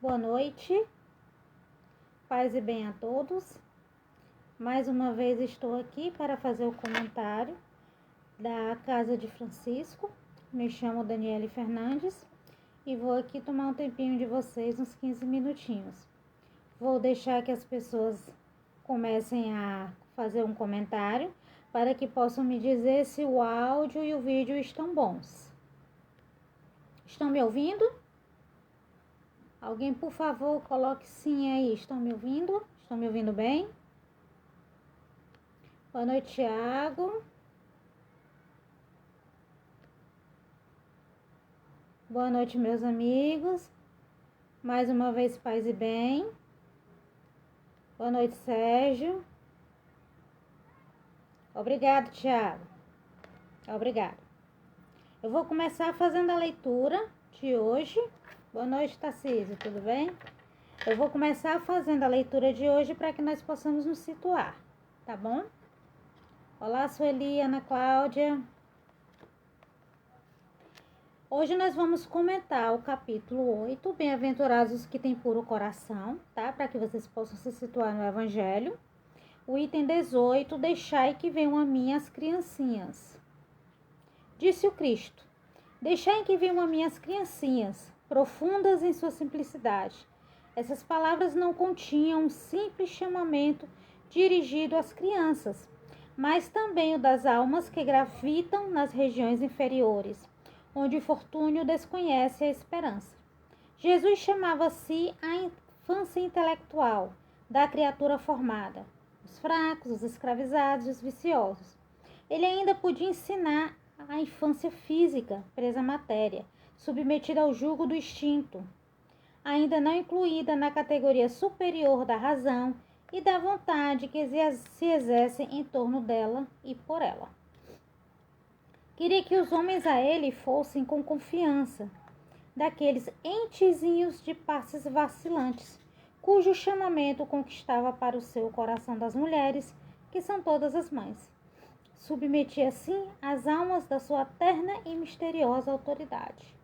Boa noite, paz e bem a todos. Mais uma vez estou aqui para fazer o comentário da Casa de Francisco. Me chamo Daniele Fernandes e vou aqui tomar um tempinho de vocês, uns 15 minutinhos. Vou deixar que as pessoas comecem a fazer um comentário para que possam me dizer se o áudio e o vídeo estão bons. Estão me ouvindo? Alguém, por favor, coloque sim aí. Estão me ouvindo? Estão me ouvindo bem? Boa noite, Thiago. Boa noite, meus amigos. Mais uma vez, paz e bem. Boa noite, Sérgio. Obrigado, Thiago. Obrigado. Eu vou começar fazendo a leitura de hoje. Boa noite, Tarcísio, tudo bem? Eu vou começar fazendo a leitura de hoje para que nós possamos nos situar, tá bom? Olá, Sueli, Ana Cláudia. Hoje nós vamos comentar o capítulo 8, Bem-aventurados os que têm puro coração, tá? Para que vocês possam se situar no Evangelho. O item 18, deixai que venham a mim as criancinhas. Disse o Cristo, deixai que venham a mim as criancinhas, profundas em sua simplicidade. Essas palavras não continham um simples chamamento dirigido às crianças, mas também o das almas que gravitam nas regiões inferiores, onde o infortúnio desconhece a esperança. Jesus chamava-se a infância intelectual da criatura formada, os fracos, os escravizados e os viciosos. Ele ainda podia ensinar a infância física, presa à matéria, submetida ao jugo do instinto, ainda não incluída na categoria superior da razão e da vontade que se exercem em torno dela e por ela. Queria que os homens a ele fossem com confiança, daqueles entezinhos de passos vacilantes, cujo chamamento conquistava para o seu coração das mulheres, que são todas as mães. Submetia assim as almas da sua terna e misteriosa autoridade.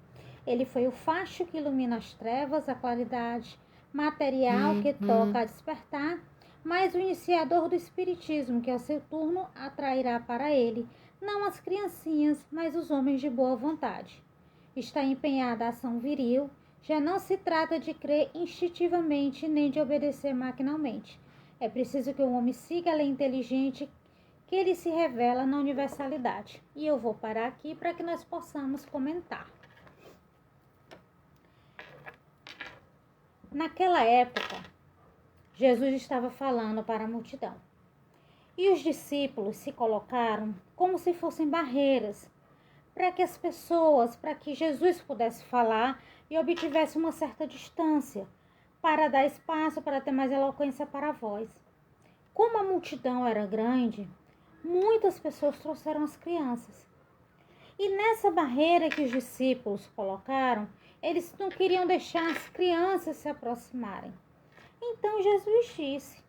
Ele foi o facho que ilumina as trevas, a claridade material que toca a despertar, mas o iniciador do espiritismo, que ao seu turno atrairá para ele não as criancinhas, mas os homens de boa vontade. Está empenhada a ação viril, já não se trata de crer instintivamente nem de obedecer maquinalmente. É preciso que o homem siga a lei inteligente que ele se revela na universalidade. E eu vou parar aqui para que nós possamos comentar. Naquela época, Jesus estava falando para a multidão. E os discípulos se colocaram como se fossem barreiras para que as pessoas, para que Jesus pudesse falar e obtivesse uma certa distância, para dar espaço, para ter mais eloquência para a voz. Como a multidão era grande, muitas pessoas trouxeram as crianças. E nessa barreira que os discípulos colocaram, eles não queriam deixar as crianças se aproximarem. Então Jesus disse,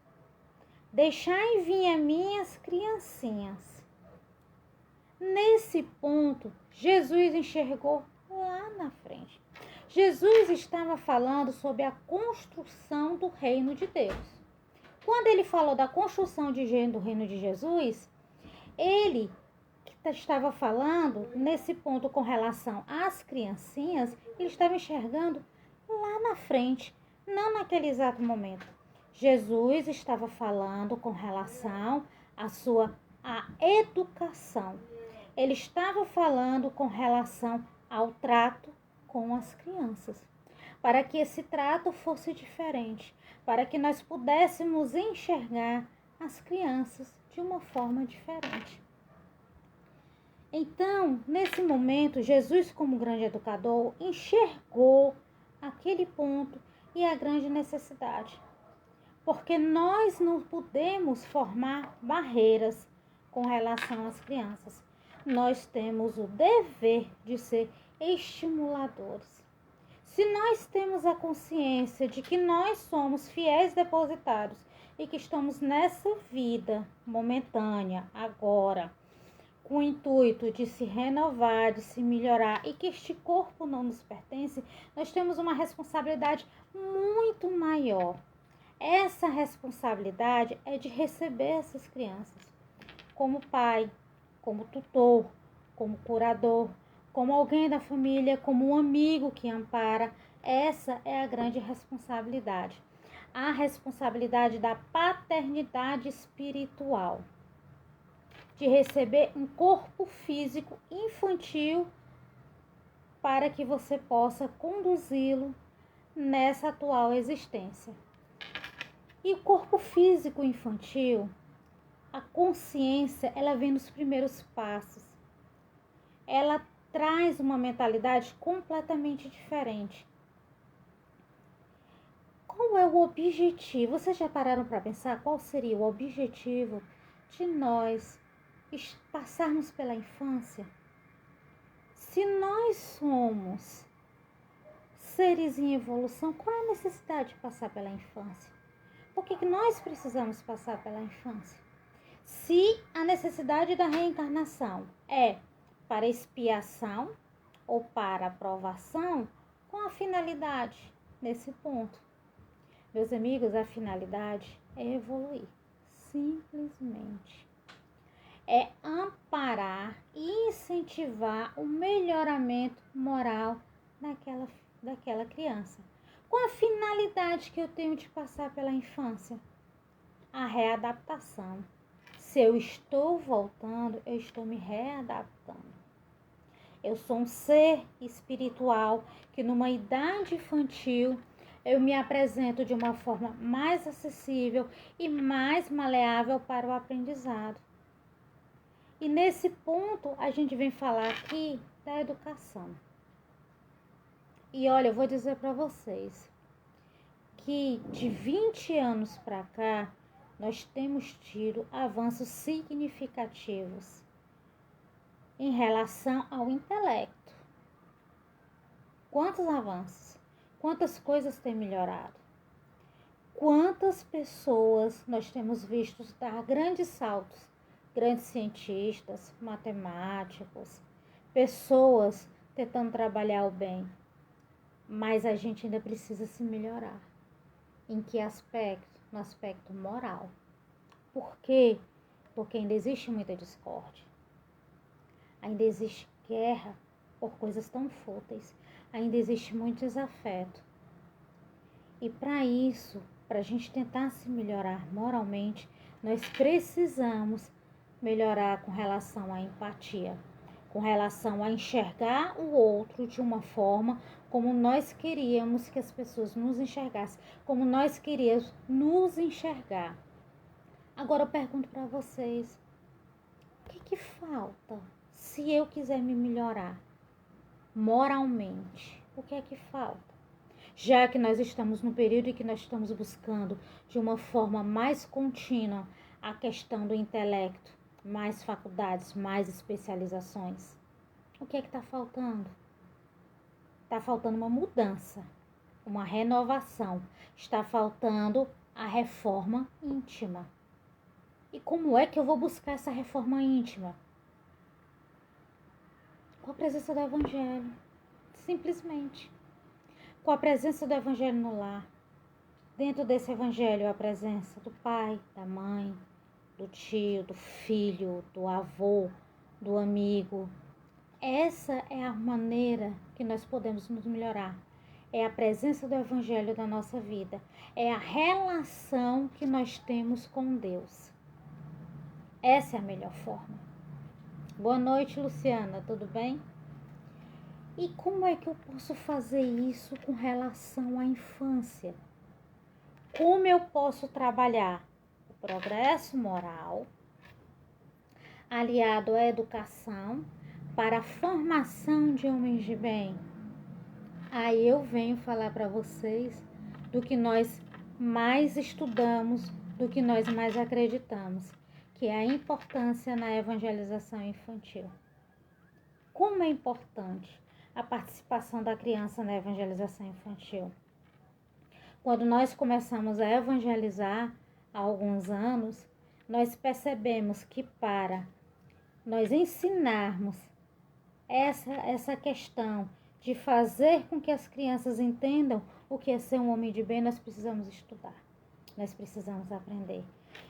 deixai vir a mim as criancinhas. Nesse ponto, Jesus enxergou lá na frente. Jesus estava falando sobre a construção do reino de Deus. Quando ele falou da construção do reino de Jesus, ele que estava falando nesse ponto com relação às criancinhas, ele estava enxergando lá na frente, não naquele exato momento. Jesus estava falando com relação à educação. Ele estava falando com relação ao trato com as crianças, para que esse trato fosse diferente, para que nós pudéssemos enxergar as crianças de uma forma diferente. Então, nesse momento, Jesus, como grande educador, enxergou aquele ponto e a grande necessidade. Porque nós não podemos formar barreiras com relação às crianças. Nós temos o dever de ser estimuladores. Se nós temos a consciência de que nós somos fiéis depositários e que estamos nessa vida momentânea, agora, com o intuito de se renovar, de se melhorar e que este corpo não nos pertence, nós temos uma responsabilidade muito maior. Essa responsabilidade é de receber essas crianças como pai, como tutor, como curador, como alguém da família, como um amigo que ampara. Essa é a grande responsabilidade. A responsabilidade da paternidade espiritual, de receber um corpo físico infantil para que você possa conduzi-lo nessa atual existência. E o corpo físico infantil, a consciência, ela vem nos primeiros passos. Ela traz uma mentalidade completamente diferente. Qual é o objetivo? Vocês já pararam para pensar qual seria o objetivo de nós passarmos pela infância? Se nós somos seres em evolução, qual é a necessidade de passar pela infância? Por que nós precisamos passar pela infância? Se a necessidade da reencarnação é para expiação ou para aprovação, qual a finalidade nesse ponto? Meus amigos, a finalidade é evoluir, simplesmente. É amparar e incentivar o melhoramento moral daquela criança. Qual a finalidade que eu tenho de passar pela infância? A readaptação. Se eu estou voltando, eu estou me readaptando. Eu sou um ser espiritual que numa idade infantil eu me apresento de uma forma mais acessível e mais maleável para o aprendizado. E nesse ponto a gente vem falar aqui da educação. E olha, eu vou dizer para vocês que de 20 anos para cá nós temos tido avanços significativos em relação ao intelecto. Quantos avanços? Quantas coisas têm melhorado? Quantas pessoas nós temos visto dar grandes saltos? Grandes cientistas, matemáticos, pessoas tentando trabalhar o bem. Mas a gente ainda precisa se melhorar. Em que aspecto? No aspecto moral. Por quê? Porque ainda existe muita discórdia. Ainda existe guerra por coisas tão fúteis. Ainda existe muito desafeto. E para isso, para a gente tentar se melhorar moralmente, nós precisamos melhorar com relação à empatia, com relação a enxergar o outro de uma forma como nós queríamos que as pessoas nos enxergassem, como nós queríamos nos enxergar. Agora eu pergunto para vocês, o que falta se eu quiser me melhorar moralmente? O que é que falta? Já que nós estamos no período em que nós estamos buscando de uma forma mais contínua a questão do intelecto, mais faculdades, mais especializações. O que é que está faltando? Está faltando uma mudança, uma renovação. Está faltando a reforma íntima. E como é que eu vou buscar essa reforma íntima? Com a presença do Evangelho. Simplesmente. Com a presença do Evangelho no lar. Dentro desse Evangelho, a presença do pai, da mãe, do tio, do filho, do avô, do amigo. Essa é a maneira que nós podemos nos melhorar. É a presença do Evangelho na nossa vida. É a relação que nós temos com Deus. Essa é a melhor forma. Boa noite, Luciana, tudo bem? E como é que eu posso fazer isso com relação à infância? Como eu posso trabalhar o progresso moral aliado à educação para a formação de homens de bem? Aí eu venho falar para vocês do que nós mais estudamos, do que nós mais acreditamos, que é a importância na evangelização infantil. Como é importante a participação da criança na evangelização infantil? Quando nós começamos a evangelizar há alguns anos, nós percebemos que para nós ensinarmos essa questão de fazer com que as crianças entendam o que é ser um homem de bem, nós precisamos estudar, nós precisamos aprender.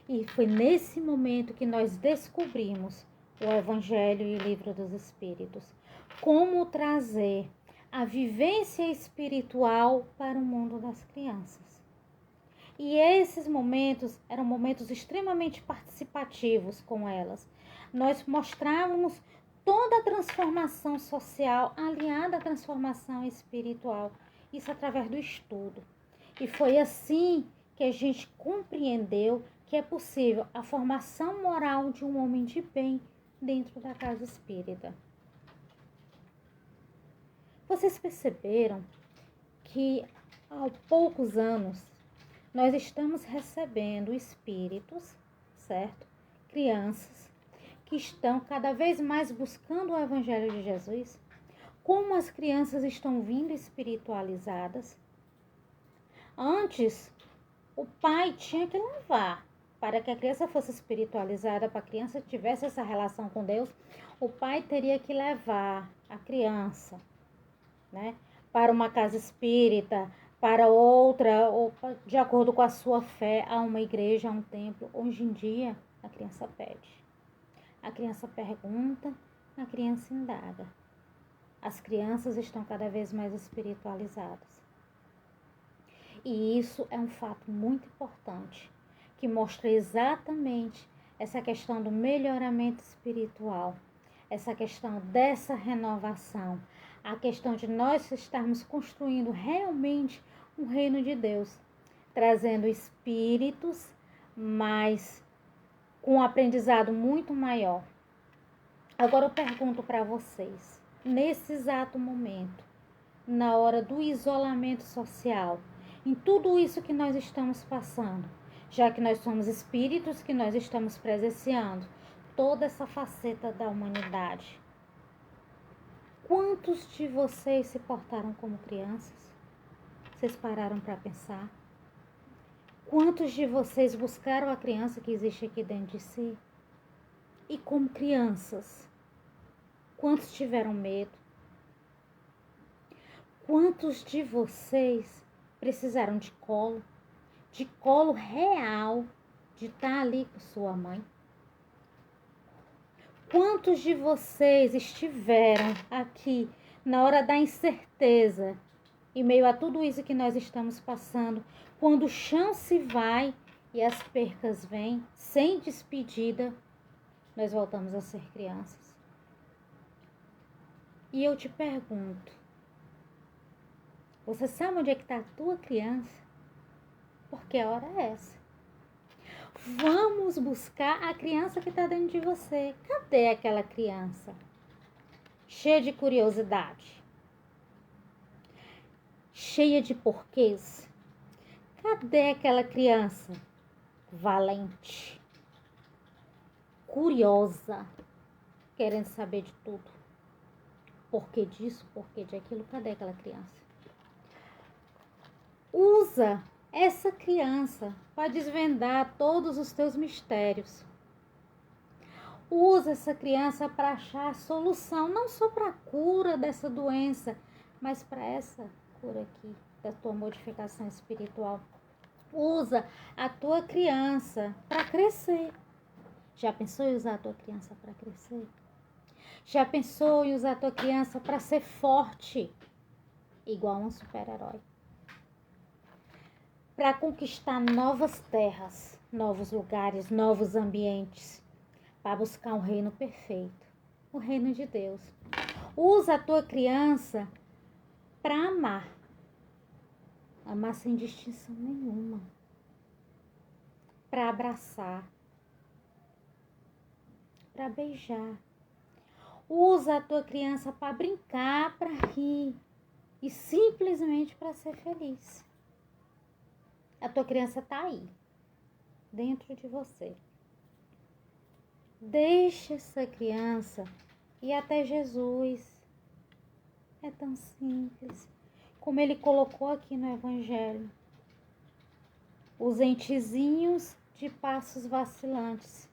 E foi nesse momento que nós descobrimos o Evangelho e o Livro dos Espíritos, como trazer a vivência espiritual para o mundo das crianças. E esses momentos eram momentos extremamente participativos com elas. Nós mostrávamos toda a transformação social aliada à transformação espiritual, isso através do estudo. E foi assim que a gente compreendeu que é possível a formação moral de um homem de bem dentro da casa espírita. Vocês perceberam que há poucos anos nós estamos recebendo espíritos, certo? Crianças que estão cada vez mais buscando o Evangelho de Jesus. Como as crianças estão vindo espiritualizadas. Antes, o pai tinha que levar para que a criança fosse espiritualizada, para que a criança tivesse essa relação com Deus, o pai teria que levar a criança, né, para uma casa espírita, para outra, ou de acordo com a sua fé, a uma igreja, a um templo. Hoje em dia, a criança pede. A criança pergunta, a criança indaga. As crianças estão cada vez mais espiritualizadas. E isso é um fato muito importante, que mostra exatamente essa questão do melhoramento espiritual, essa questão dessa renovação, a questão de nós estarmos construindo realmente um reino de Deus, trazendo espíritos, mas com um aprendizado muito maior. Agora eu pergunto para vocês, nesse exato momento, na hora do isolamento social, em tudo isso que nós estamos passando, já que nós somos espíritos, que nós estamos presenciando toda essa faceta da humanidade, quantos de vocês se portaram como crianças? Vocês pararam para pensar? Quantos de vocês buscaram a criança que existe aqui dentro de si? E como crianças, quantos tiveram medo? Quantos de vocês precisaram de colo real, de estar ali com sua mãe? Quantos de vocês estiveram aqui na hora da incerteza, em meio a tudo isso que nós estamos passando, quando o chão se vai e as percas vêm, sem despedida, nós voltamos a ser crianças? E eu te pergunto, você sabe onde é que está a tua criança? Porque a hora é essa. Vamos buscar a criança que está dentro de você. Cadê aquela criança? Cheia de curiosidade. Cheia de porquês. Cadê aquela criança? Valente. Curiosa. Querendo saber de tudo. Porquê disso, porquê de aquilo. Cadê aquela criança? Usa essa criança para desvendar todos os teus mistérios. Usa essa criança para achar a solução, não só para a cura dessa doença, mas para essa cura aqui, da tua modificação espiritual. Usa a tua criança para crescer. Já pensou em usar a tua criança para crescer? Já pensou em usar a tua criança para ser forte, igual um super-herói? Para conquistar novas terras, novos lugares, novos ambientes, para buscar um reino perfeito, o reino de Deus. Usa a tua criança para amar, amar sem distinção nenhuma, para abraçar, para beijar. Usa a tua criança para brincar, para rir e simplesmente para ser feliz. A tua criança está aí, dentro de você. Deixa essa criança ir até Jesus. É tão simples, como ele colocou aqui no Evangelho. Os entezinhos de passos vacilantes.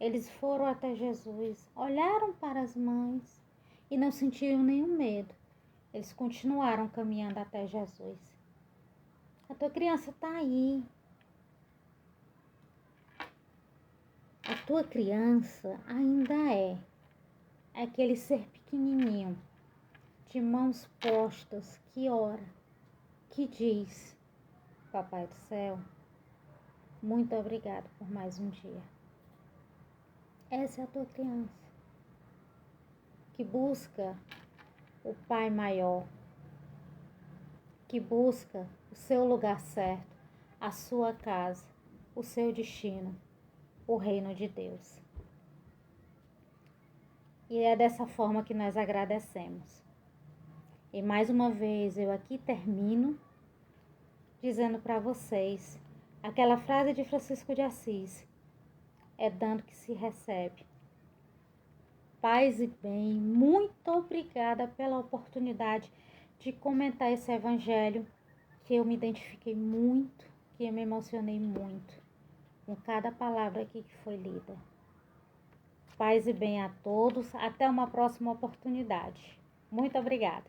Eles foram até Jesus, olharam para as mães e não sentiram nenhum medo. Eles continuaram caminhando até Jesus. A tua criança está aí. A tua criança ainda é aquele ser pequenininho, de mãos postas, que ora, que diz: Papai do céu, muito obrigado por mais um dia. Essa é a tua criança, que busca o Pai maior, que busca o seu lugar certo, a sua casa, o seu destino, o reino de Deus. E é dessa forma que nós agradecemos. E mais uma vez eu aqui termino dizendo para vocês aquela frase de Francisco de Assis: é dando que se recebe. Paz e bem, muito obrigada pela oportunidade de comentar esse evangelho, que eu me identifiquei muito, que eu me emocionei muito com cada palavra aqui que foi lida. Paz e bem a todos, até uma próxima oportunidade. Muito obrigada.